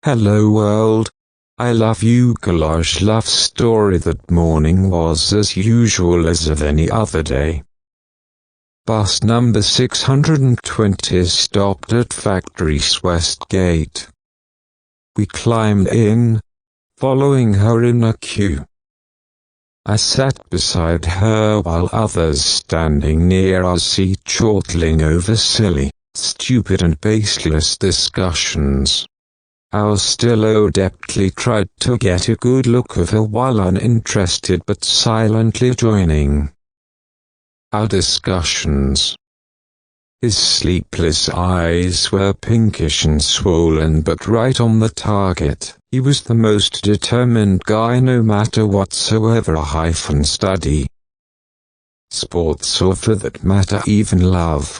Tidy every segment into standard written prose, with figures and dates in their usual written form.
Hello world. I love you collage love story. That morning was as usual as of any other day. Bus number 620 stopped at Factory's West Gate. We climbed in, following her in a queue. I sat beside her while others standing near our seat chortling over silly, stupid and baseless discussions. Our Stylo adeptly tried to get a good look of her while uninterested but silently joining our discussions. His sleepless eyes were pinkish and swollen but right on the target. He was the most determined guy no matter whatsoever study, sports or for that matter even love.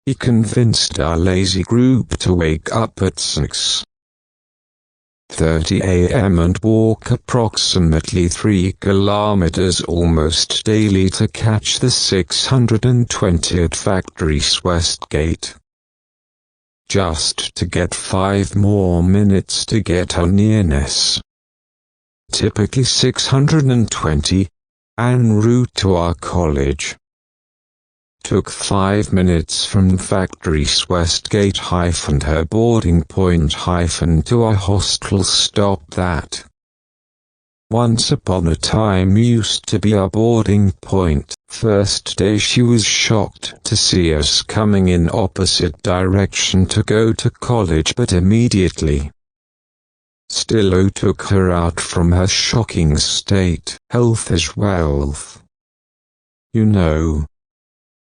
He convinced our lazy group to wake up at 6:30 a.m. and walk approximately 3 kilometers almost daily to catch the 620 at Factory's West Gate. Just to get 5 more minutes to get our nearness. Typically 620, en route to our college. Took 5 minutes from Factory's West Gate - her boarding point - to our hostel state.That. Once upon a time used to be our boarding point. First day she was shocked to see us coming in opposite direction to go to college, but immediately Stylo took her out from her shocking state. Health is wealth. You know.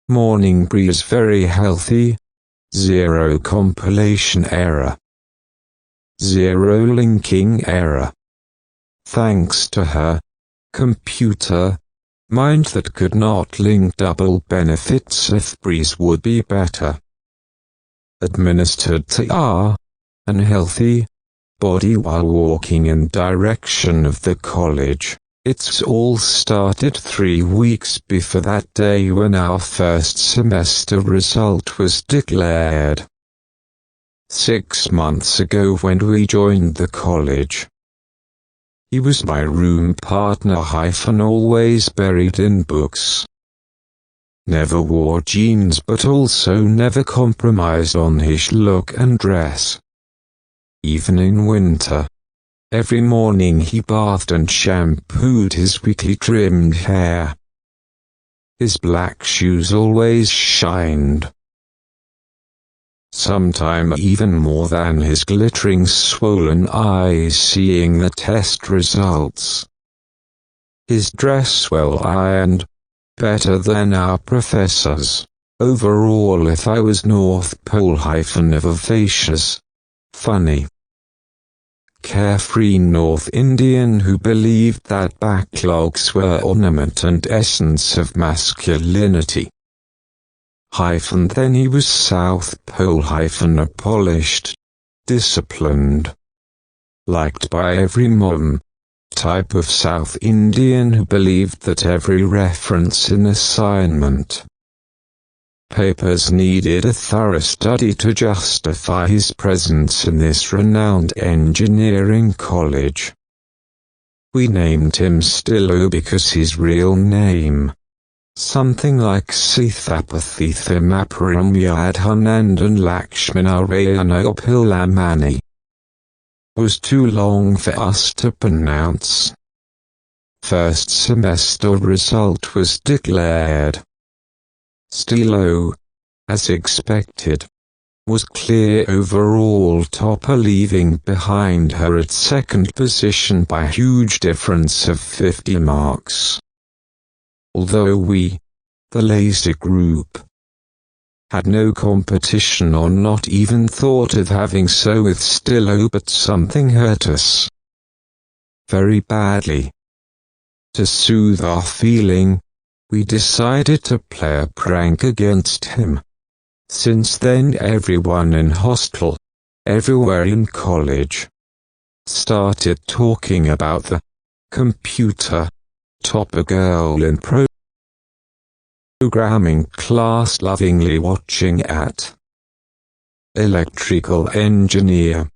Morning breeze very healthy. 0 compilation error. 0 linking error. Thanks to her computer mind that could not link double benefits if breeze would be better. Administered to our unhealthy body while walking in direction of the college. It's all started 3 weeks before that day when our first semester result was declared. 6 months ago when we joined the college. He was my room partner - always buried in books. Never wore jeans but also never compromised on his look and dress. Even in winter. Every morning he bathed and shampooed his weekly trimmed hair. His black shoes always shined. Sometime even more than his glittering swollen eyes seeing the test results. His dress well ironed. Better than our professors. Overall if I was North Pole vivacious. Funny. Carefree North Indian who believed that backlogs were ornament and essence of masculinity. Then he was South Pole a polished, disciplined, liked by every mom, type of South Indian who believed that every reference in assignment papers needed a thorough study to justify his presence in this renowned engineering college. We named him Stylo because his real name, something like Sithapathimaparamyadhanandan Lakshmanarayanopillamani, was too long for us to pronounce. First semester result was declared. Stylo, as expected, was clear overall topper, leaving behind her at second position by a huge difference of 50 marks. Although we, the lazy group, had no competition or not even thought of having so with Stylo, but something hurt us very badly. To soothe our feeling, we decided to play a prank against him. Since then everyone in hostel, everywhere in college, started talking about the computer topper girl in programming class lovingly watching at electrical engineer.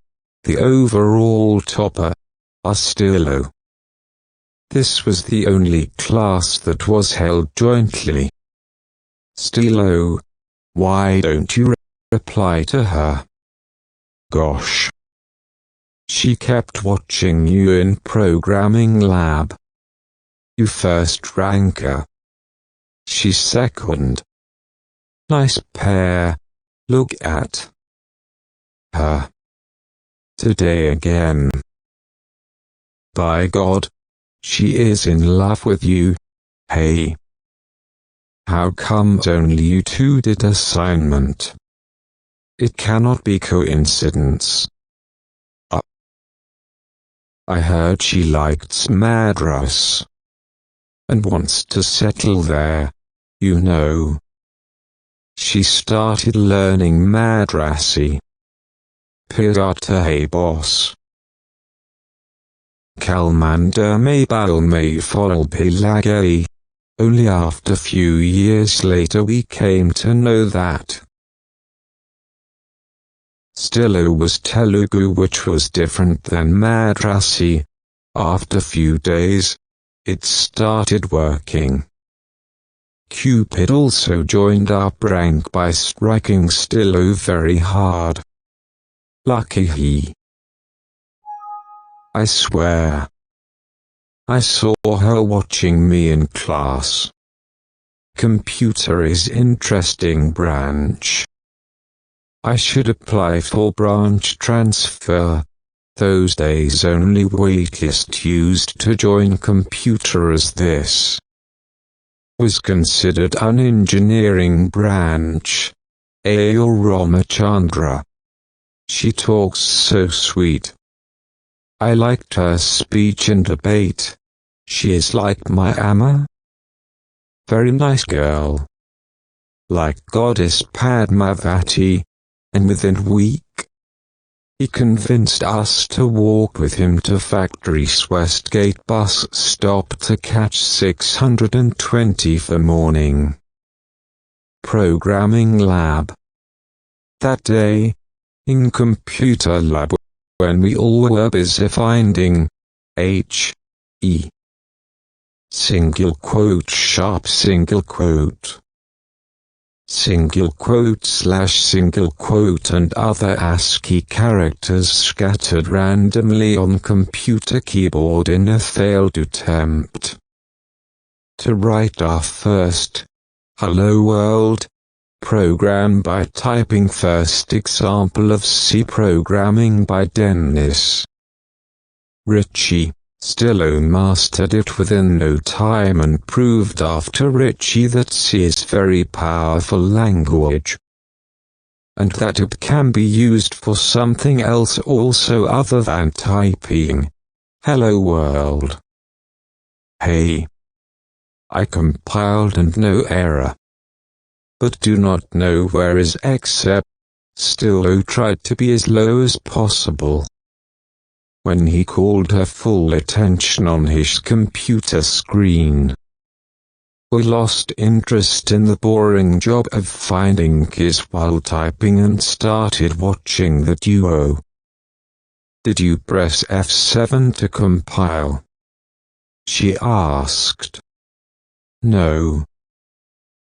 the overall topper, our Stylo. This was the only class that was held jointly. Stylo, why don't you reply to her? Gosh. She kept watching you in programming lab. You first ranker. She's second. Nice pair. Look at her. Today again. By God. She is in love with you. Hey. How come only you two did assignment? It cannot be coincidence. I heard she likes Madras. And wants to settle there, you know. She started learning Madrasi. Piyata hey boss. Kalmanda may bal may fall pilagay. Only after few years later we came to know that Stylo was Telugu, which was different than Madrasi. After few days, it started working. Cupid also joined our prank by striking Stylo very hard. Lucky he. I swear. I saw her watching me in class. Computer is interesting branch. I should apply for branch transfer. Those days only waitlist used to join computer, as this was considered an engineering branch. Ayur Ramachandra. She talks so sweet. I liked her speech and debate. She is like my Amma. Very nice girl. Like goddess Padmavati. And within a week, he convinced us to walk with him to Factory's Westgate bus stop to catch 620 for morning programming lab. That day, in computer lab, when we all were busy finding H.E. single quote sharp single quote single quote slash single quote and other ASCII characters scattered randomly on computer keyboard in a failed attempt to write our first Hello World program by typing first example of C programming by Dennis Ritchie. Stylo mastered it within no time and proved after Ritchie that C is very powerful language, and that it can be used for something else also other than typing. Hello world. Hey. I compiled and no error. But do not know where is except. Stylo tried to be as low as possible. When he called her full attention on his computer screen, we lost interest in the boring job of finding keys while typing and started watching the duo. Did you press F7 to compile? She asked. No.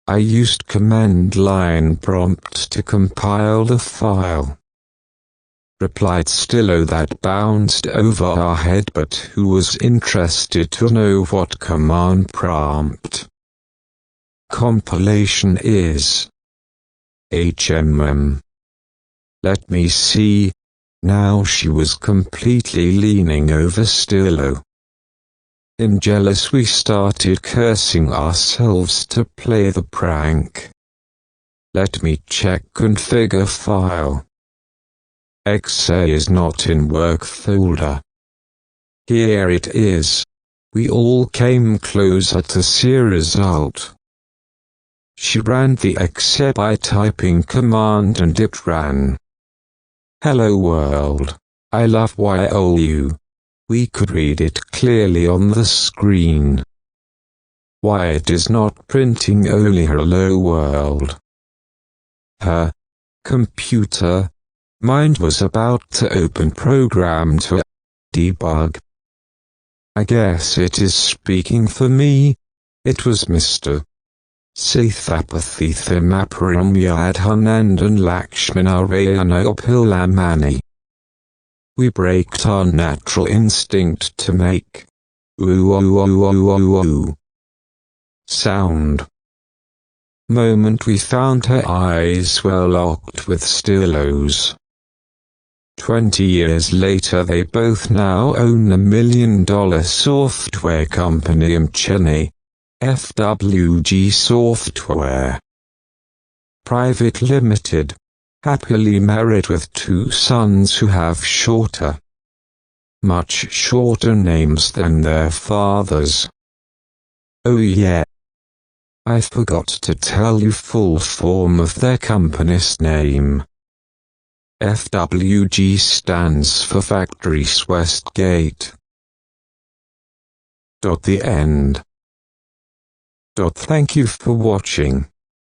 I used command line prompt to compile the file. Replied Stylo, that bounced over our head, but who was interested to know what command prompt compilation is? HMM. Let me see. Now she was completely leaning over Stylo. In jealous we started cursing ourselves to play the prank. Let me check configure file. XA is not in work folder. Here it is. We all came closer to see result. She ran the XA by typing command and it ran. Hello world. I love YOU. We could read it clearly on the screen. Why it is not printing only hello world? Her computer Mind was about to open program to debug. I guess it is speaking for me. It was Mr. Sithapathithimaparamyadhanandan Lakshmanarayanopillamani. We braked our natural instinct to make ooh sound. Moment we found her eyes were locked with Stylos. 20 years later they both now own $1 million software company in Chennai, FWG Software Private Limited, happily married with 2 sons who have much shorter names than their fathers. Oh yeah. I forgot to tell you full form of their company's name. FWG stands for Factories Westgate. The end. Thank you for watching.